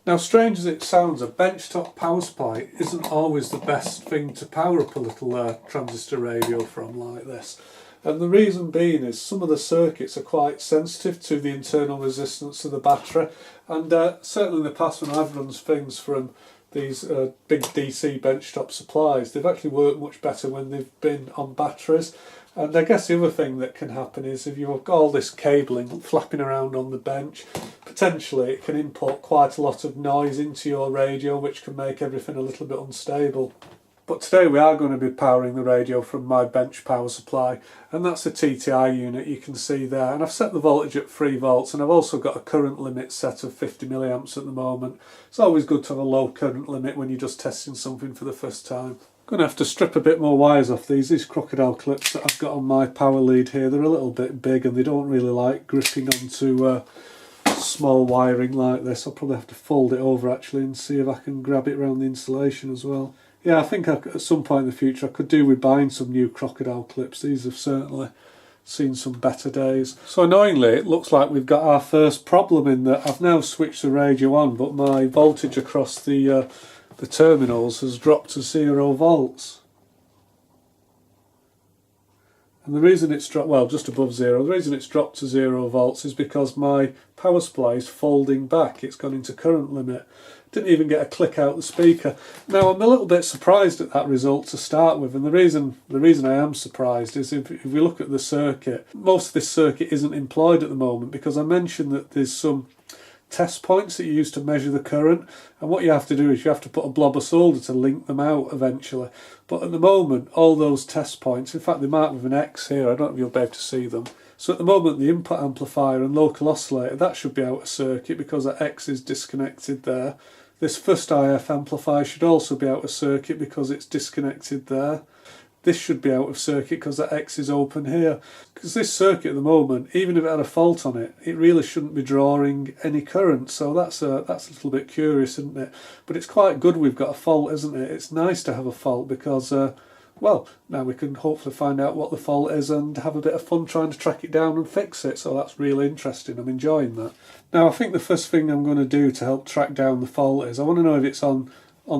Now, strange as it sounds, a benchtop power supply isn't always the best thing to power up a little transistor radio from like this. And the reason being is some of the circuits are quite sensitive to the internal resistance of the battery. And certainly in the past when I've run things from these big DC benchtop supplies, they've actually worked much better when they've been on batteries. And I guess the other thing that can happen is if you've got all this cabling flapping around on the bench, potentially it can input quite a lot of noise into your radio, which can make everything a little bit unstable. But today we are going to be powering the radio from my bench power supply, and that's a TTI unit you can see there. And I've set the voltage at 3 volts, and I've also got a current limit set of 50 milliamps at the moment. It's always good to have a low current limit when you're just testing something for the first time. Going to have to strip a bit more wires off these crocodile clips that I've got on my power lead here. They're a little bit big and they don't really like gripping onto small wiring like this. I'll probably have to fold it over actually and see if I can grab it around the insulation as well. Yeah, I think at some point in the future I could do with buying some new crocodile clips. These have certainly seen some better days. So annoyingly, it looks like we've got our first problem in that I've now switched the radio on, but my voltage across the terminals has dropped to 0 volts. And the reason it's dropped, well, just above 0, the reason it's dropped to 0 volts is because my power supply is folding back. It's gone into current limit. Didn't even get a click out the speaker. Now I'm a little bit surprised at that result to start with, and the reason I am surprised is if we look at the circuit, most of this circuit isn't employed at the moment because I mentioned that there's some test points that you use to measure the current, and what you have to do is you have to put a blob of solder to link them out eventually. But at the moment all those test points, in fact they're marked with an X here, I don't know if you'll be able to see them. So at the moment the input amplifier and local oscillator, that should be out of circuit because that X is disconnected there. This first IF amplifier should also be out of circuit because it's disconnected there. This should be out of circuit because that X is open here. Because this circuit at the moment, even if it had a fault on it, it really shouldn't be drawing any current. So that's a little bit curious, isn't it? But it's quite good we've got a fault, isn't it? It's nice to have a fault because, well, now we can hopefully find out what the fault is and have a bit of fun trying to track it down and fix it. So that's really interesting. I'm enjoying that. Now I think the first thing I'm going to do to help track down the fault is I want to know if it's on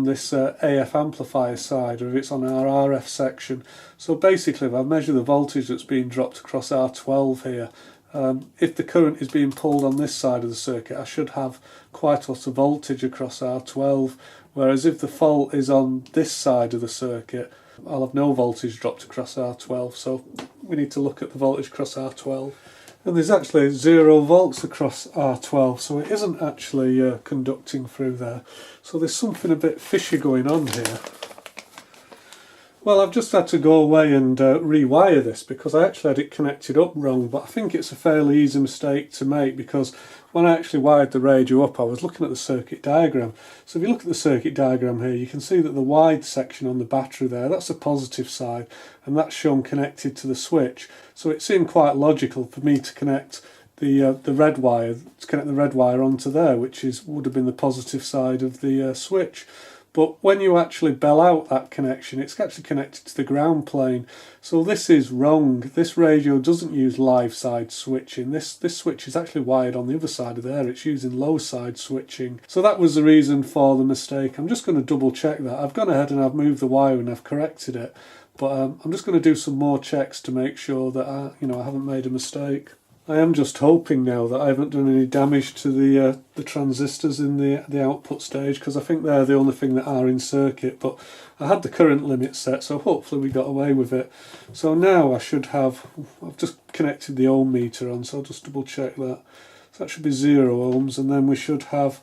this AF amplifier side or if it's on our RF section. So basically if I measure the voltage that's being dropped across R12 here, if the current is being pulled on this side of the circuit I should have quite a lot of voltage across R12, whereas if the fault is on this side of the circuit I'll have no voltage dropped across R12, so we need to look at the voltage across R12. And there's actually 0 volts across R12, so it isn't actually conducting through there. So there's something a bit fishy going on here. Well, I've just had to go away and rewire this because I actually had it connected up wrong, but I think it's a fairly easy mistake to make because when I actually wired the radio up I was looking at the circuit diagram. So if you look at the circuit diagram here you can see that the wide section on the battery there, that's the positive side and that's shown connected to the switch. So it seemed quite logical for me to connect the red wire, onto there, which would have been the positive side of the switch. But when you actually bell out that connection, it's actually connected to the ground plane. So this is wrong. This radio doesn't use live side switching. This switch is actually wired on the other side of there. It's using low side switching. So that was the reason for the mistake. I'm just going to double check that. I've gone ahead and I've moved the wire and I've corrected it. But I'm just going to do some more checks to make sure that I haven't made a mistake. I am just hoping now that I haven't done any damage to the transistors in the output stage because I think they're the only thing that are in circuit, but I had the current limit set so hopefully we got away with it. So now I should have, I've just connected the ohm meter on, so I'll just double check that. So that should be 0 ohms, and then we should have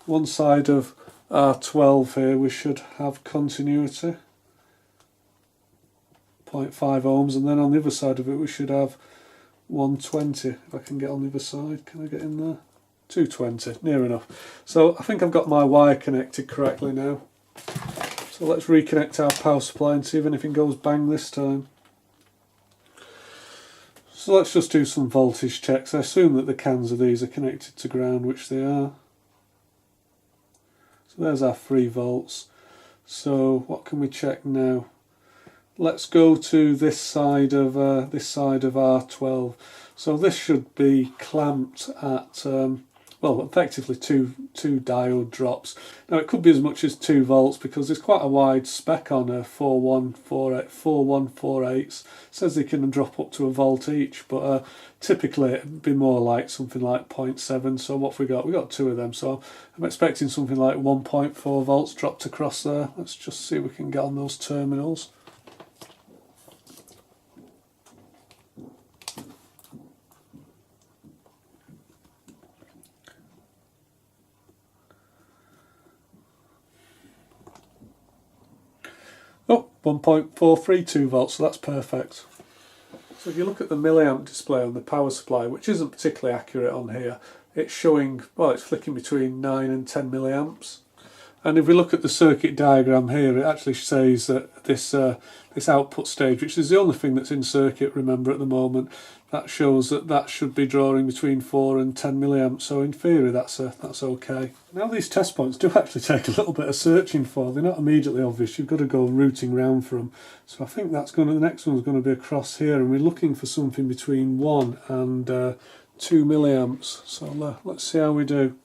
one side of R12 here, we should have continuity, 0.5 ohms, and then on the other side of it we should have 120, if I can get on the other side. Can I get in there? 220, near enough. So I think I've got my wire connected correctly now. So let's reconnect our power supply and see if anything goes bang this time. So let's just do some voltage checks. I assume that the cans of these are connected to ground, which they are. So there's our 3 volts. So what can we check now? Let's go to this side of R12. So this should be clamped at, well, well, effectively two diode drops. Now it could be as much as 2 volts because there's quite a wide spec on a 4148. Says they can drop up to 1 volt each, but typically it'd be more like something like 0.7. So what have we got? We got 2 of them, so I'm expecting something like 1.4 volts dropped across there. Let's just see if we can get on those terminals. Oh, 1.432 volts, so that's perfect. So if you look at the milliamp display on the power supply, which isn't particularly accurate on here, it's showing, well, it's flicking between 9 and 10 milliamps. And if we look at the circuit diagram here, it actually says that this output stage, which is the only thing that's in circuit, remember, at the moment, that shows that that should be drawing between 4 and 10 milliamps. So in theory, that's okay. Now these test points do actually take a little bit of searching for. They're not immediately obvious. You've got to go routing round for them. So I think the next one's going to be across here, and we're looking for something between 1 and 2 milliamps. So let's see how we do.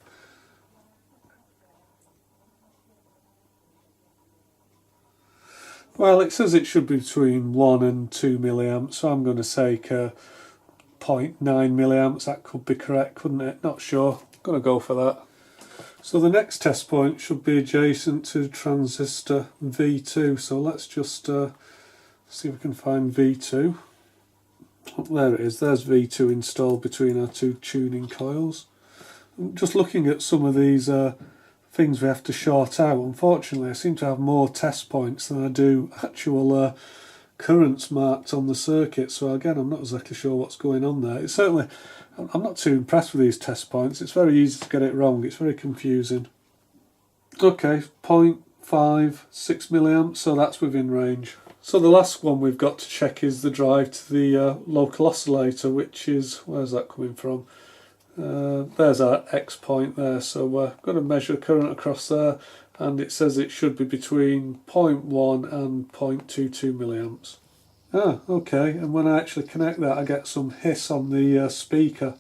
Well, it says it should be between 1 and 2 milliamps, so I'm going to say 0.9 milliamps. That could be correct, couldn't it? Not sure. I'm going to go for that. So the next test point should be adjacent to transistor V2. So let's just see if we can find V2. Oh, there it is. There's V2 installed between our 2 tuning coils. I'm just looking at some of these things we have to short out. Unfortunately, I seem to have more test points than I do actual currents marked on the circuit, so again I'm not exactly sure what's going on there. It's certainly, I'm not too impressed with these test points. It's very easy to get it wrong. It's very confusing. Okay, 0.56 milliamps, so that's within range. So the last one we've got to check is the drive to the local oscillator, which is, where's that coming from? There's our X point there, so we're going to measure current across there, and it says it should be between 0.1 and 0.22 milliamps. Ah, okay, and when I actually connect that I get some hiss on the speaker.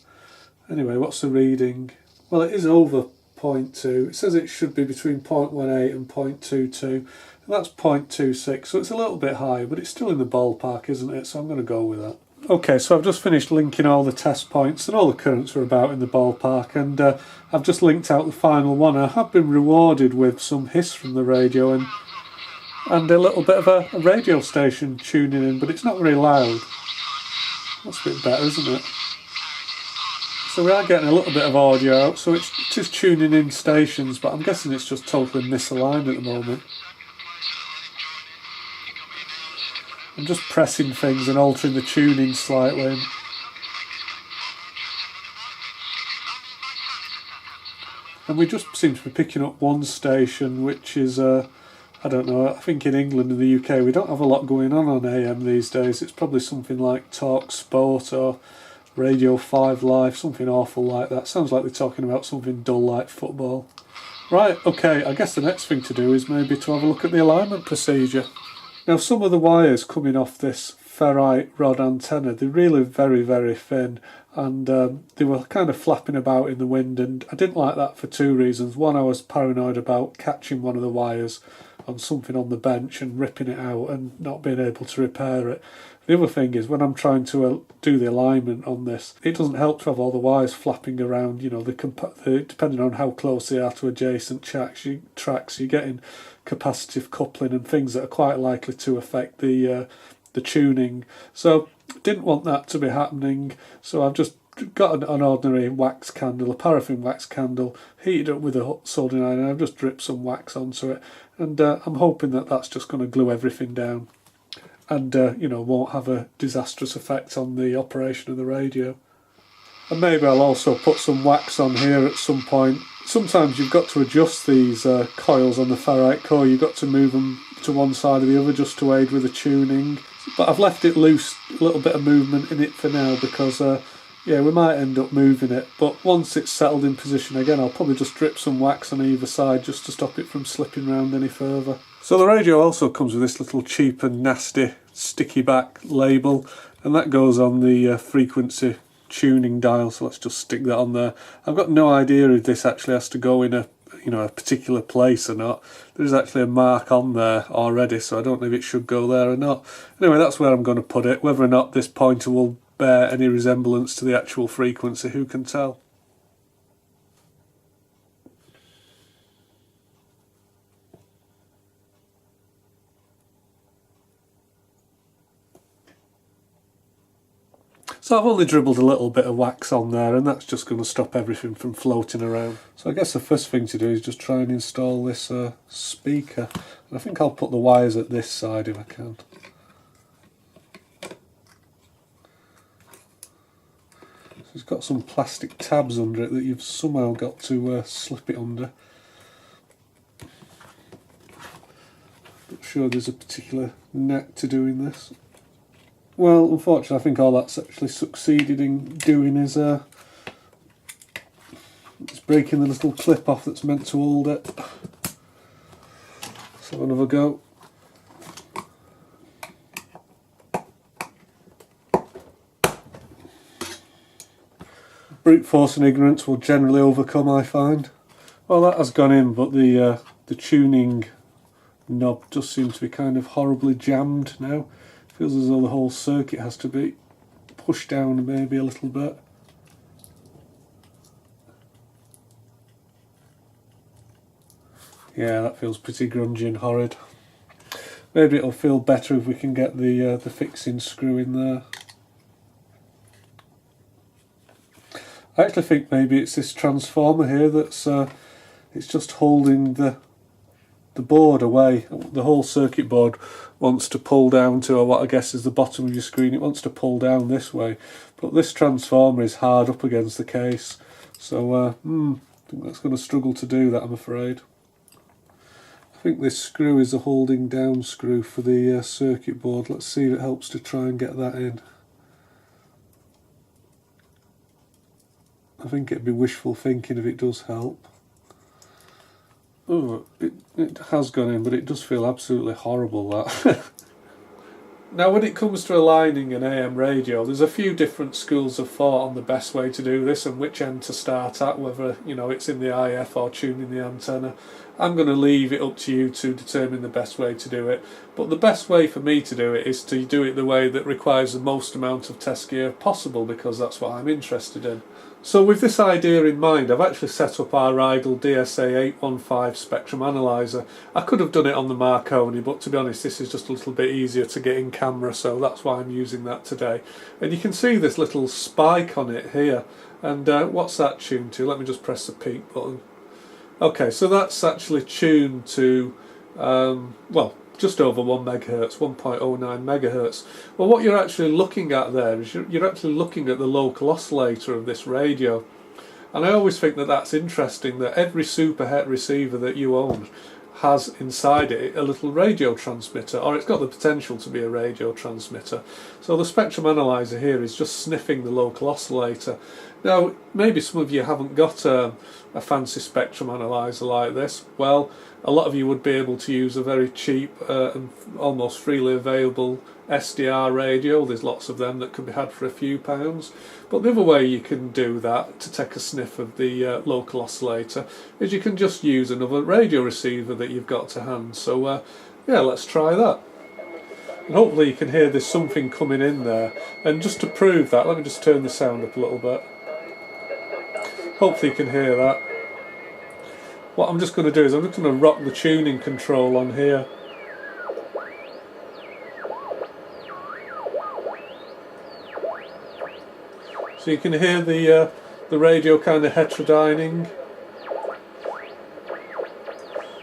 Anyway, what's the reading? Well, it is over 0.2. It says it should be between 0.18 and 0.22, and that's 0.26, so it's a little bit high, but it's still in the ballpark, isn't it? So I'm going to go with that. Okay, so I've just finished linking all the test points, and all the currents are about in the ballpark, and I've just linked out the final one. I have been rewarded with some hiss from the radio and a little bit of a radio station tuning in, but it's not very loud. That's a bit better, isn't it? So we are getting a little bit of audio out, so it is tuning in stations, but I'm guessing it's just totally misaligned at the moment. I'm just pressing things and altering the tuning slightly. And we just seem to be picking up one station, which is, I don't know, I think in England and the UK we don't have a lot going on AM these days. It's probably something like Talk Sport or Radio 5 Live, something awful like that. Sounds like they're talking about something dull like football. Right, okay, I guess the next thing to do is maybe to have a look at the alignment procedure. Now, some of the wires coming off this ferrite rod antenna, they're really very, very thin, and they were kind of flapping about in the wind, and I didn't like that for 2 reasons. One, I was paranoid about catching one of the wires on something on the bench and ripping it out and not being able to repair it. The other thing is, when I'm trying to do the alignment on this, it doesn't help to have all the wires flapping around. You know, depending on how close they are to adjacent tracks, you're getting capacitive coupling and things that are quite likely to affect the tuning. So didn't want that to be happening, so I've just got an ordinary wax candle, a paraffin wax candle, heated up with a soldering iron, and I've just dripped some wax onto it, and I'm hoping that that's just going to glue everything down and won't have a disastrous effect on the operation of the radio. And maybe I'll also put some wax on here at some point. Sometimes you've got to adjust these coils on the ferrite core. You've got to move them to one side or the other just to aid with the tuning. But I've left it loose, a little bit of movement in it for now, because we might end up moving it. But once it's settled in position again, I'll probably just drip some wax on either side just to stop it from slipping around any further. So the radio also comes with this little cheap and nasty sticky back label, and that goes on the frequency tuning dial, so let's just stick that on there. I've got no idea if this actually has to go in a a particular place or not. There's actually a mark on there already, so I don't know if it should go there or not. Anyway, that's where I'm going to put it. Whether or not this pointer will bear any resemblance to the actual frequency, who can tell? So I've only dribbled a little bit of wax on there, and that's just going to stop everything from floating around. So I guess the first thing to do is just try and install this speaker. And I think I'll put the wires at this side if I can. So it's got some plastic tabs under it that you've somehow got to slip it under. Not sure there's a particular knack to doing this. Well, unfortunately, I think all that's actually succeeded in doing is it's breaking the little clip off that's meant to hold it. Let's have another go. Brute force and ignorance will generally overcome, I find. Well, that has gone in, but the tuning knob does seem to be kind of horribly jammed now. Feels as though the whole circuit has to be pushed down maybe a little bit. Yeah, that feels pretty grungy and horrid. Maybe it'll feel better if we can get the fixing screw in there. I actually think maybe it's this transformer here that's it's just holding the board away. The whole circuit board wants to pull down to what I guess is the bottom of your screen. It wants to pull down this way, but this transformer is hard up against the case, so I think that's going to struggle to do that, I'm afraid. I think this screw is a holding down screw for the circuit board. Let's see if it helps to try and get that in. I think it'd be wishful thinking if it does help. Oh, it has gone in, but it does feel absolutely horrible, that. Now, when it comes to aligning an AM radio, there's a few different schools of thought on the best way to do this and which end to start at, whether it's in the IF or tuning the antenna. I'm going to leave it up to you to determine the best way to do it, but the best way for me to do it is to do it the way that requires the most amount of test gear possible, because that's what I'm interested in. So with this idea in mind, I've actually set up our idle DSA 815 spectrum analyzer. I could have done it on the Marconi, but to be honest, this is just a little bit easier to get in camera, so that's why I'm using that today. And you can see this little spike on it here. And what's that tuned to? Let me just press the peak button. Okay, so that's actually tuned to, well, just over 1 megahertz, 1.09 megahertz. Well, what you're actually looking at there is you're actually looking at the local oscillator of this radio. And I always think that that's interesting, that every super het receiver that you own has inside it a little radio transmitter, or it's got the potential to be a radio transmitter. So the spectrum analyzer here is just sniffing the local oscillator. Now, maybe some of you haven't got a fancy spectrum analyzer like this. Well, a lot of you would be able to use a very cheap and almost freely available SDR radio. There's lots of them that can be had for a few pounds. But the other way you can do that, to take a sniff of the local oscillator, is you can just use another radio receiver that you've got to hand. So yeah, let's try that. And hopefully you can hear there's something coming in there. And just to prove that, let me just turn the sound up a little bit. Hopefully you can hear that. What I'm just going to do is I'm just going to rock the tuning control on here. So you can hear the radio kind of heterodyning.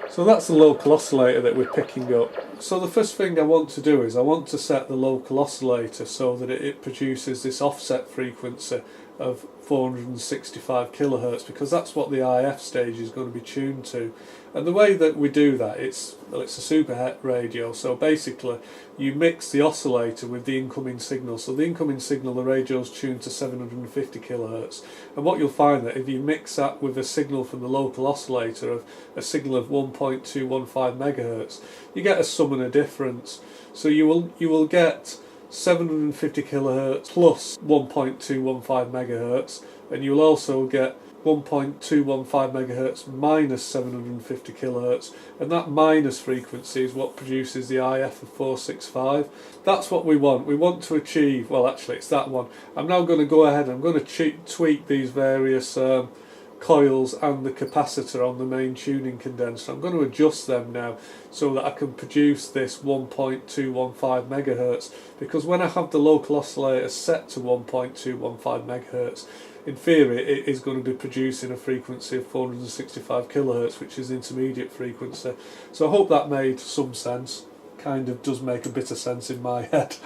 So that's the local oscillator that we're picking up. So the first thing I want to do is I want to set the local oscillator so that it produces this offset frequency of 465 kilohertz, because that's what the IF stage is going to be tuned to. And the way that we do that, it's a super het radio, so basically you mix the oscillator with the incoming signal. So the incoming signal, the radio's tuned to 750 kilohertz, and what you'll find that if you mix that with a signal from the local oscillator of a signal of 1.215 megahertz, you get a sum and a difference. So you will get 750 kilohertz plus 1.215 megahertz, and you'll also get 1.215 megahertz minus 750 kilohertz, and that minus frequency is what produces the IF of 465. That's what we want. We want to achieve, well actually it's that one. I'm now going to go ahead, I'm going to tweak these various coils and the capacitor on the main tuning condenser. I'm going to adjust them now so that I can produce this 1.215 megahertz, because when I have the local oscillator set to 1.215 megahertz, in theory it is going to be producing a frequency of 465 kilohertz, which is intermediate frequency. So I hope that made some sense. Kind of does make a bit of sense in my head.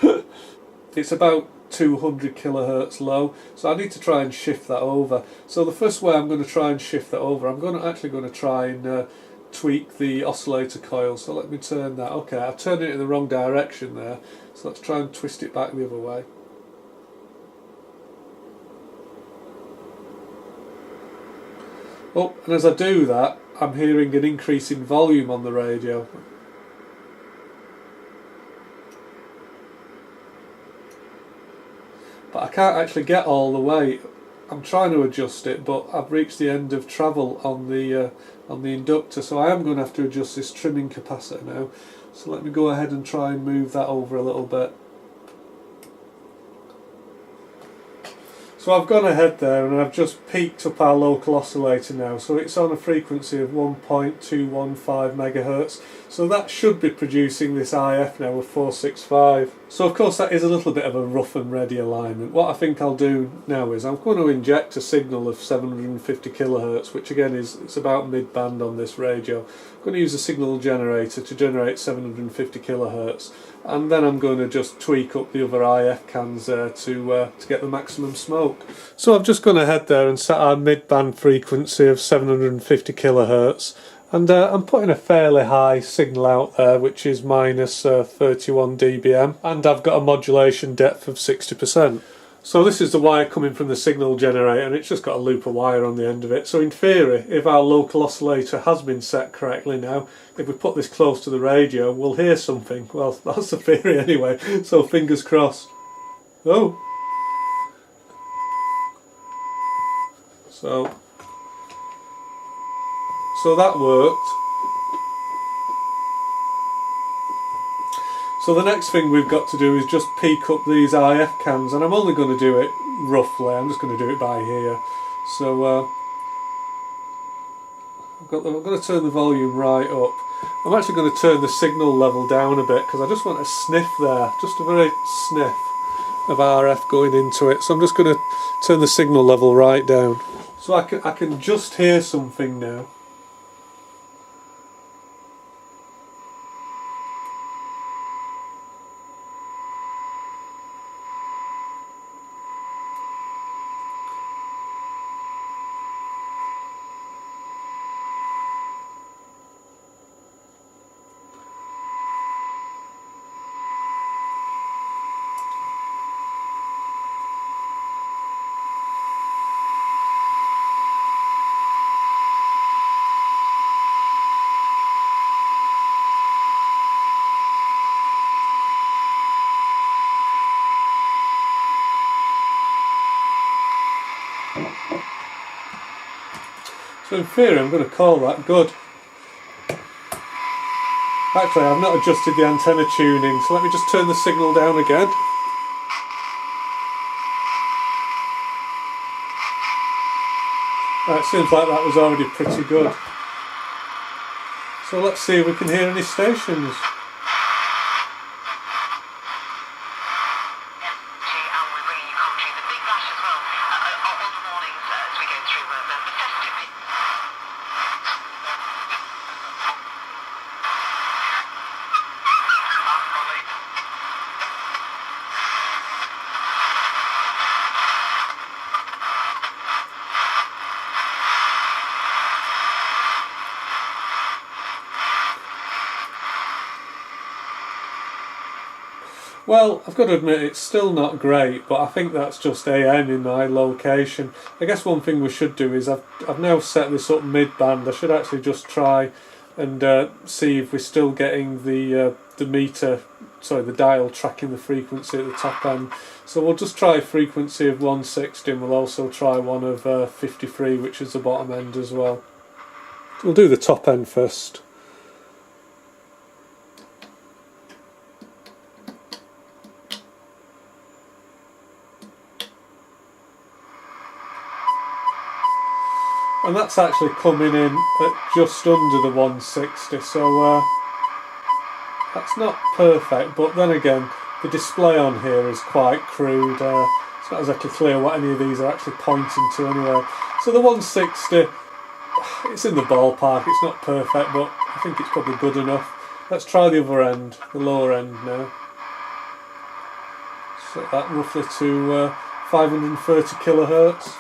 It's about 200 kilohertz low, so I need to try and shift that over. So the first way I'm going to try and shift that over, I'm actually going to try and tweak the oscillator coil. So let me turn that. Okay, I've turned it in the wrong direction there, so let's try and twist it back the other way. Oh, and as I do that, I'm hearing an increase in volume on the radio. But I can't actually get all the way. I'm trying to adjust it, but I've reached the end of travel on the inductor, so I am going to have to adjust this trimming capacitor now. So let me go ahead and try and move that over a little bit. So I've gone ahead there and I've just peaked up our local oscillator now, so it's on a frequency of 1.215 megahertz, so that should be producing this IF now of 465. So of course that is a little bit of a rough and ready alignment. What I think I'll do now is I'm going to inject a signal of 750 kilohertz, which again it's about mid-band on this radio. I'm going to use a signal generator to generate 750 kilohertz, and then I'm going to just tweak up the other IF cans there to get the maximum smoke. So I've just gone ahead there and set our mid-band frequency of 750 kilohertz, and I'm putting a fairly high signal out there, which is minus 31 dBm, and I've got a modulation depth of 60%. So this is the wire coming from the signal generator, and it's just got a loop of wire on the end of it. So in theory, if our local oscillator has been set correctly now, if we put this close to the radio, we'll hear something. Well, that's the theory anyway, so fingers crossed. Oh! So that worked. So the next thing we've got to do is just peak up these IF cans, and I'm only going to do it roughly. I'm just going to do it by here. So I'm going to turn the volume right up. I'm actually going to turn the signal level down a bit because I just want a sniff there, just a very sniff of RF going into it. So I'm just going to turn the signal level right down. So I can just hear something now. So in theory I'm going to call that good. Actually I've not adjusted the antenna tuning, so let me just turn the signal down again. Right, seems like that was already pretty good. So let's see if we can hear any stations. Well, I've got to admit it's still not great, but I think that's just AM in my location. I guess one thing we should do is I've now set this up mid-band. I should actually just try and see if we're still getting the meter the dial tracking the frequency at the top end. So we'll just try a frequency of 160, and we'll also try one of 53, which is the bottom end as well. So we'll do the top end first. And that's actually coming in at just under the 160, so that's not perfect, but then again, the display on here is quite crude. It's not exactly clear what any of these are actually pointing to anyway. So the 160, it's in the ballpark, it's not perfect, but I think it's probably good enough. Let's try the other end, the lower end now. Set that roughly to 530 kilohertz.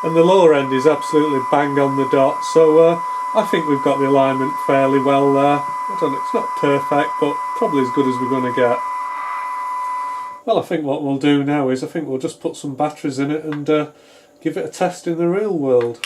And the lower end is absolutely bang on the dot, so I think we've got the alignment fairly well there. I don't know, it's not perfect, but probably as good as we're going to get. Well, I think what we'll do now is I think we'll just put some batteries in it and give it a test in the real world.